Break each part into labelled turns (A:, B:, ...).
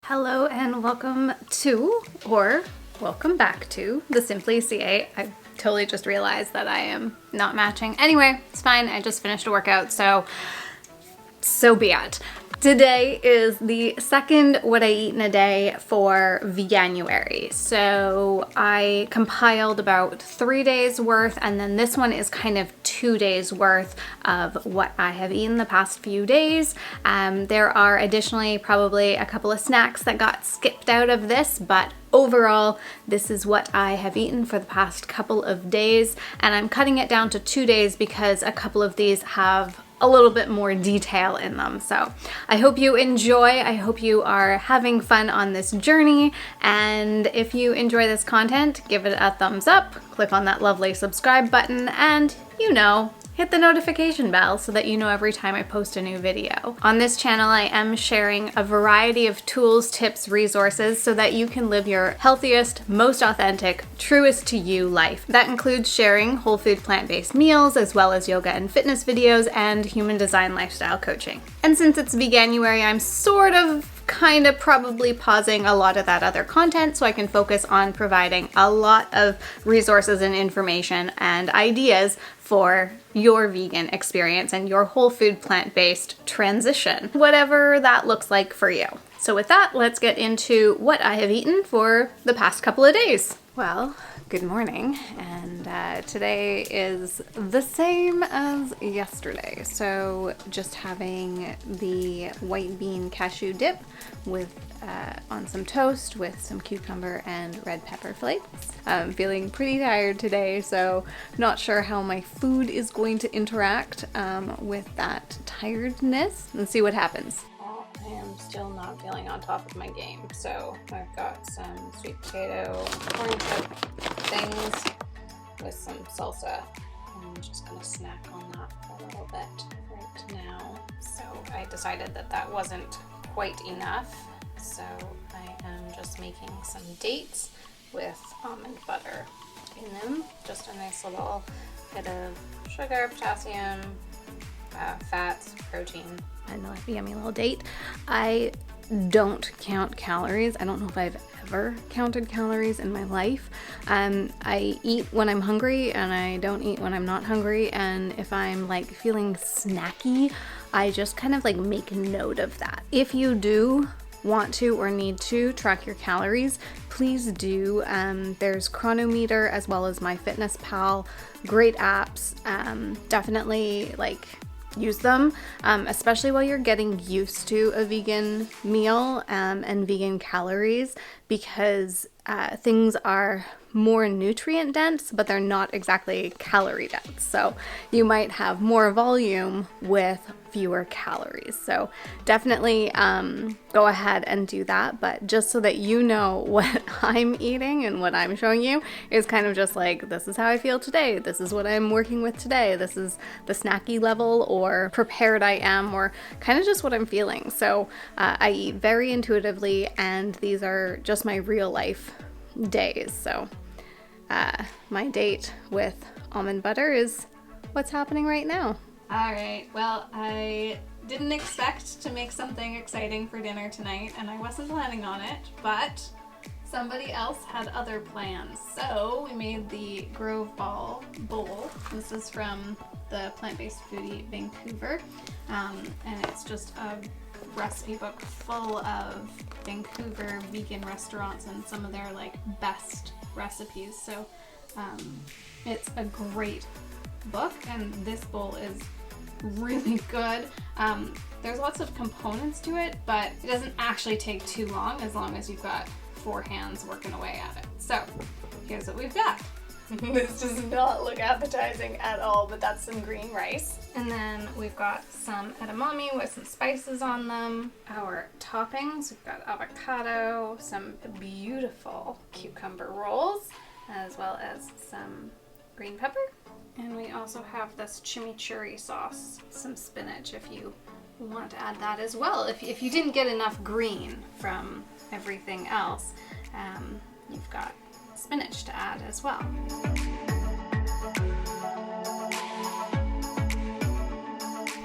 A: Hello and welcome to, or welcome back to, the Simply CA. I totally just realized that I am not matching. Anyway, it's fine. I just finished a workout, so be it. Today is the second What I Eat in a Day for Veganuary. So I compiled about 3 days worth, and then this one is kind of 2 days worth of what I have eaten the past few days. There are additionally probably a couple of snacks that got skipped out of this, but overall, this is what I have eaten for the past couple of days, and I'm cutting it down to 2 days because a couple of these have a little bit more detail in them. So I hope you enjoy. I hope you are having fun on this journey. And if you enjoy this content, give it a thumbs up, click on that lovely subscribe button, and hit the notification bell so that you know every time I post a new video. On this channel, I am sharing a variety of tools, tips, resources so that you can live your healthiest, most authentic, truest to you life. That includes sharing whole food plant-based meals, as well as yoga and fitness videos and human design lifestyle coaching. And since it's Veganuary, I'm kind of probably pausing a lot of that other content so I can focus on providing a lot of resources and information and ideas for your vegan experience and your whole food plant-based transition, whatever that looks like for you. So with that, let's get into what I have eaten for the past couple of days. Well, good morning, and today is the same as yesterday. So just having the white bean cashew dip with on some toast with some cucumber and red pepper flakes. I'm feeling pretty tired today, so not sure how my food is going to interact with that tiredness. Let's see what happens. I am still not feeling on top of my game, so I've got some sweet potato corn chip things with some salsa. I'm just gonna snack on that for a little bit right now. So I decided that that wasn't quite enough, so I am just making some dates with almond butter in them. Just a nice little bit of sugar, potassium, fats, protein, and a yummy little date. I don't count calories. I don't know if I've ever counted calories in my life. I eat when I'm hungry and I don't eat when I'm not hungry. And if I'm feeling snacky, I just kind of make note of that. If you do want to or need to track your calories, please do. There's Chronometer as well as MyFitnessPal, great apps. Definitely use them, especially while you're getting used to a vegan meal and vegan calories, because things are more nutrient dense, but they're not exactly calorie dense. So you might have more volume with fewer calories. So definitely go ahead and do that. But just so that you know what I'm eating and what I'm showing you is kind of just this is how I feel today. This is what I'm working with today. This is the snacky level or prepared I am, or kind of just what I'm feeling. So I eat very intuitively, and these are just my real life days. So my date with almond butter is what's happening right now. All right, well, I didn't expect to make something exciting for dinner tonight, and I wasn't planning on it, but somebody else had other plans. So we made the Grove Ball bowl. This is from the Plant-Based Foodie Vancouver, and it's just a recipe book full of Vancouver vegan restaurants and some of their best recipes. So it's a great book, and this bowl is really good. There's lots of components to it, but it doesn't actually take too long as you've got 4 hands working away at it. So here's what we've got. This does not look appetizing at all, but that's some green rice. And then we've got some edamame with some spices on them. Our toppings, we've got avocado, some beautiful cucumber rolls, as well as some green pepper. And we also have this chimichurri sauce, some spinach if you want to add that as well. If you didn't get enough green from everything else, you've got spinach to add as well.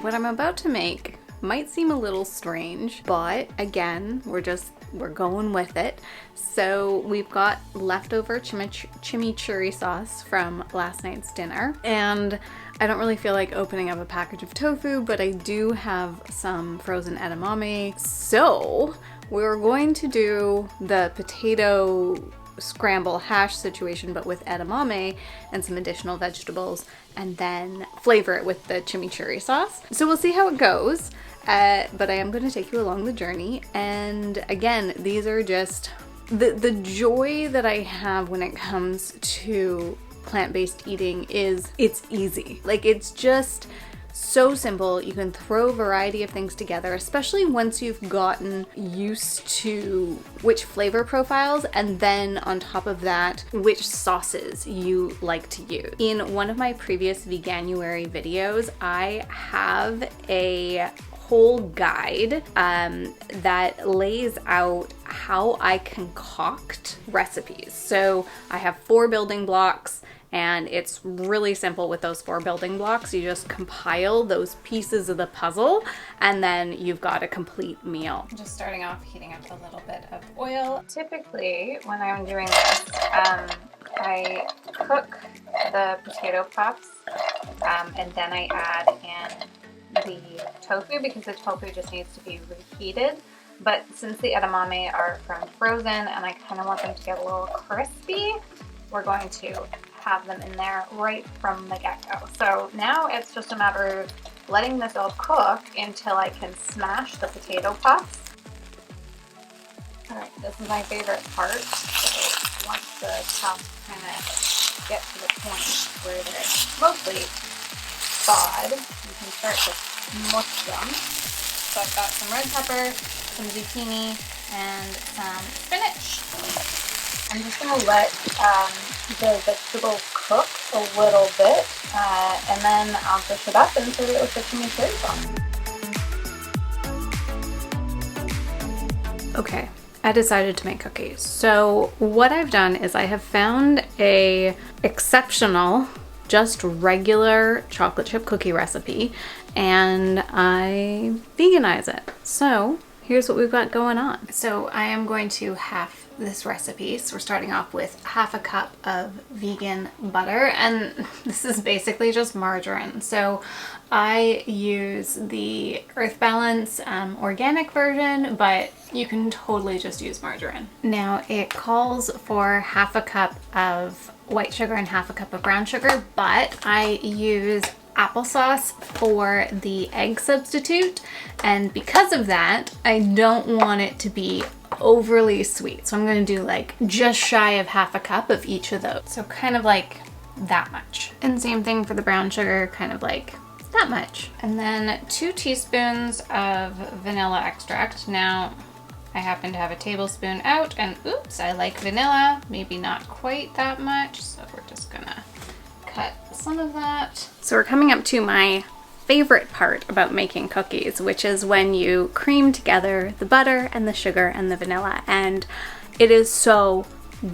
A: What I'm about to make might seem a little strange, but again, we're just we're going with it. So we've got leftover chimichurri sauce from last night's dinner, and I don't really feel like opening up a package of tofu, but I do have some frozen edamame. So we're going to do the potato scramble hash situation, but with edamame and some additional vegetables, and then flavor it with the chimichurri sauce. So we'll see how it goes, but I am going to take you along the journey. And again, these are just the joy that I have when it comes to plant-based eating is it's easy. Like, it's just so simple. You can throw a variety of things together, especially once you've gotten used to which flavor profiles, and then on top of that, which sauces you like to use. In one of my previous Veganuary videos, I have a whole guide that lays out how I concoct recipes. So I have 4 building blocks, and it's really simple with those 4 building blocks. You just compile those pieces of the puzzle, and then you've got a complete meal. Just starting off, heating up a little bit of oil. Typically, when I'm doing this, I cook the potato puffs, and then I add in the tofu, because the tofu just needs to be reheated. But since the edamame are from frozen and I kind of want them to get a little crispy, we're going to have them in there right from the get-go. So now it's just a matter of letting this all cook until I can smash the potato puffs. Alright, this is my favorite part. So once the puffs kind of get to the point where they're mostly thawed, you can start to mush them. So I've got some red pepper, some zucchini, and some spinach. I'm just going to let the vegetables cook a little bit, and then I'll dish it up and serve it with the chimichurri sauce. Okay, I decided to make cookies. So what I've done is I have found a exceptional, just regular chocolate chip cookie recipe, and I veganize it. So here's what we've got going on. So I am going to half this recipe. So we're starting off with half a cup of vegan butter, and this is basically just margarine. So I use the Earth Balance organic version, but you can totally just use margarine. Now it calls for half a cup of white sugar and half a cup of brown sugar, but I use applesauce for the egg substitute, and because of that, I don't want it to be overly sweet. So I'm going to do like just shy of half a cup of each of those. So kind of like that much. And same thing for the brown sugar, kind of like that much. And then 2 teaspoons of vanilla extract. Now I happen to have a tablespoon out, and oops, I like vanilla, maybe not quite that much. So we're just gonna cut some of that. So we're coming up to my favorite part about making cookies, which is when you cream together the butter and the sugar and the vanilla, and it is so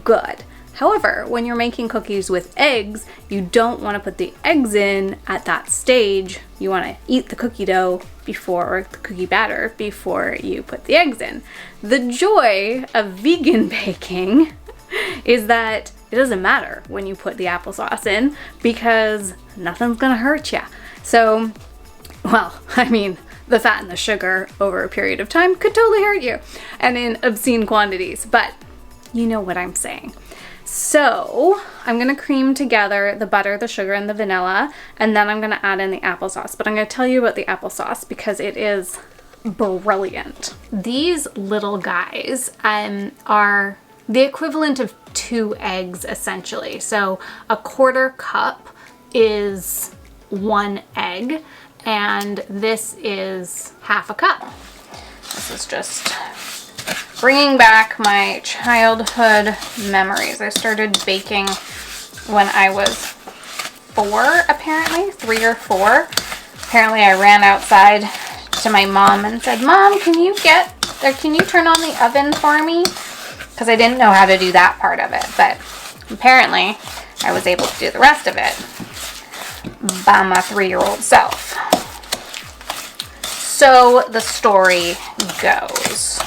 A: good. However, when you're making cookies with eggs, you don't want to put the eggs in at that stage. You want to eat the cookie dough before, or the cookie batter, before you put the eggs in. The joy of vegan baking is that it doesn't matter when you put the applesauce in, because nothing's gonna hurt you. So, well, I mean, the fat and the sugar over a period of time could totally hurt you, and in obscene quantities, but you know what I'm saying. So I'm gonna cream together the butter, the sugar, and the vanilla, and then I'm gonna add in the applesauce. But I'm gonna tell you about the applesauce because it is brilliant. These little guys are the equivalent of 2 eggs, essentially. So a 1/4 cup is 1 egg, and this is half a cup. This is just bringing back my childhood memories. I started baking when I was 4, apparently, 3 or 4. Apparently I ran outside to my mom and said, "Mom, can you turn on the oven for me?" Because I didn't know how to do that part of it, but apparently I was able to do the rest of it by my 3-year-old self. So the story goes.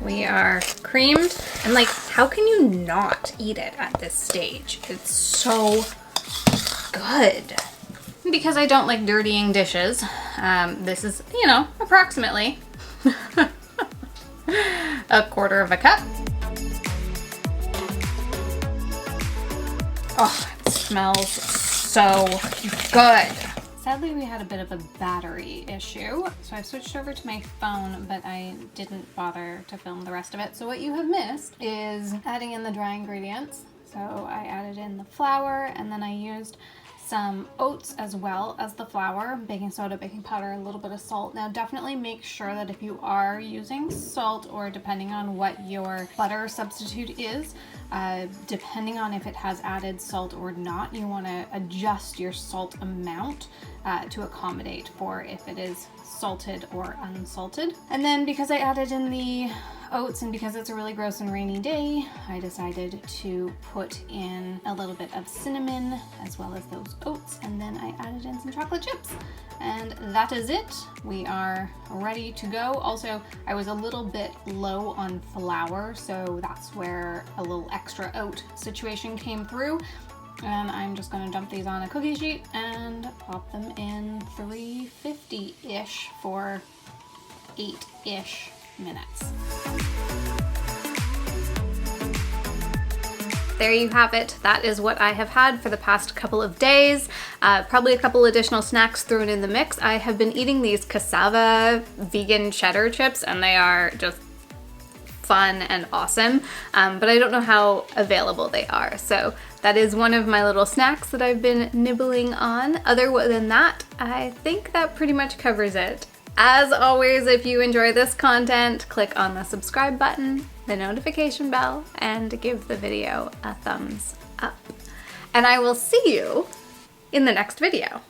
A: we are creamed. And like, how can you not eat it at this stage? It's so good. Because I don't like dirtying dishes, this is, you know, approximately a quarter of a cup. Oh, it smells so good. Sadly, we had a bit of a battery issue, so I switched over to my phone, but I didn't bother to film the rest of it. So what you have missed is adding in the dry ingredients. So I added in the flour, and then I used some oats as well as the flour, baking soda, baking powder, a little bit of salt. Now definitely make sure that if you are using salt, or depending on what your butter substitute is, depending on if it has added salt or not, you want to adjust your salt amount to accommodate for if it is salted or unsalted. And then because I added in the oats, and because it's a really gross and rainy day, I decided to put in a little bit of cinnamon as well as those oats, and then I added in some chocolate chips. And that is it. We are ready to go. Also, I was a little bit low on flour, so that's where a little extra oat situation came through. And I'm just going to dump these on a cookie sheet and pop them in 350-ish for 8-ish minutes. There you have it. That is what I have had for the past couple of days. Probably a couple additional snacks thrown in the mix. I have been eating these cassava vegan cheddar chips, and they are just fun and awesome, but I don't know how available they are. So that is one of my little snacks that I've been nibbling on. Other than that, I think that pretty much covers it. As always, if you enjoy this content, click on the subscribe button, the notification bell, and give the video a thumbs up. And I will see you in the next video.